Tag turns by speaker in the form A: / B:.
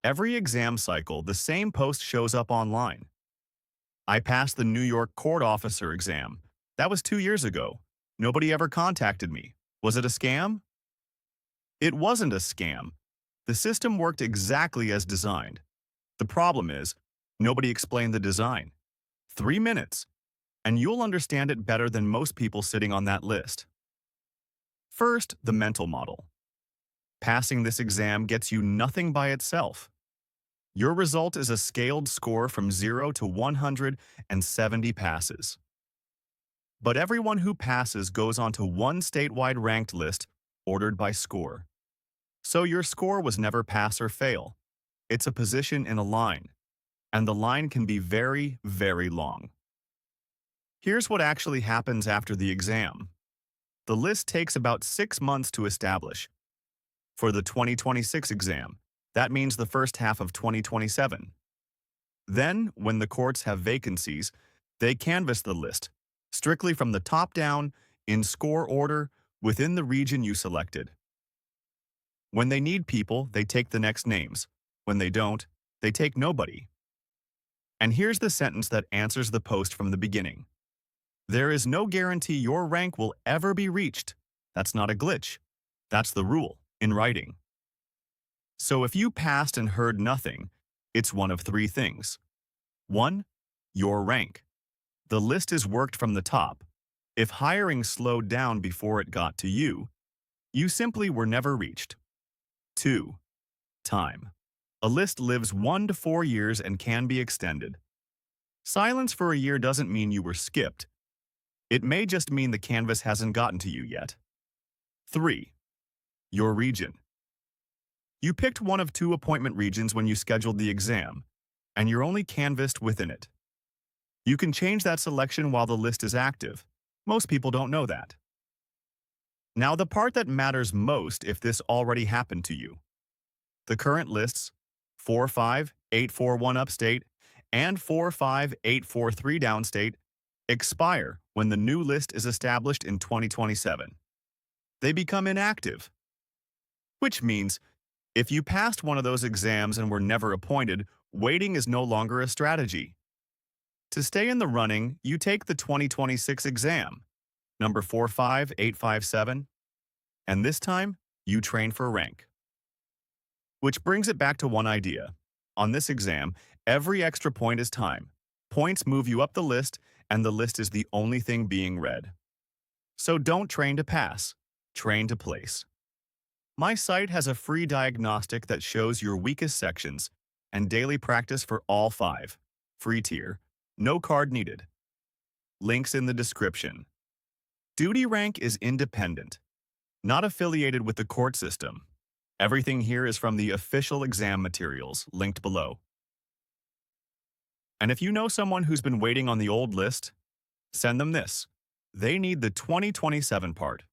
A: Every exam cycle, the same post shows up online. I passed the New York Court Officer exam. That was 2 years ago. Nobody ever contacted me. Was it a scam? It wasn't a scam. The system worked exactly as designed. The problem is, nobody explained the design. 3 minutes, and you'll understand it better than most people sitting on that list. First, the mental model. Passing this exam gets you nothing by itself. Your result is a scaled score from 0 to 170 passes. But everyone who passes goes onto one statewide ranked list ordered by score. So your score was never pass or fail. It's a position in a line, and the line can be very, very long. Here's what actually happens after the exam. The list takes about 6 months to establish. For the 2026 exam, that means the first half of 2027. Then, when the courts have vacancies, they canvass the list, strictly from the top down, in score order, within the region you selected. When they need people, they take the next names. When they don't, they take nobody. And here's the sentence that answers the post from the beginning. There is no guarantee your rank will ever be reached. That's not a glitch. That's the rule, in writing. So if you passed and heard nothing, it's one of three things. 1. Your rank. The list is worked from the top. If hiring slowed down before it got to you simply were never reached. 2. Time. A list lives 1 to 4 years and can be extended. Silence for a year doesn't mean you were skipped. It may just mean the canvas hasn't gotten to you yet. 3. Your region. You picked one of 2 appointment regions when you scheduled the exam, and you're only canvassed within it. You can change that selection while the list is active. Most people don't know that. Now the part that matters most if this already happened to you. The current lists, 45841 upstate and 45843 downstate, expire when the new list is established in 2027. They become inactive. Which means, if you passed one of those exams and were never appointed, waiting is no longer a strategy. To stay in the running, you take the 2026 exam, number 45857, and this time, you train for rank. Which brings it back to one idea. On this exam, every extra point is time. Points move you up the list, and the list is the only thing being read. So don't train to pass, train to place. My site has a free diagnostic that shows your weakest sections and daily practice for all 5. Free tier. No card needed. Links in the description. Duty rank is independent, not affiliated with the court system. Everything here is from the official exam materials linked below. And if you know someone who's been waiting on the old list, send them this. They need the 2027 part.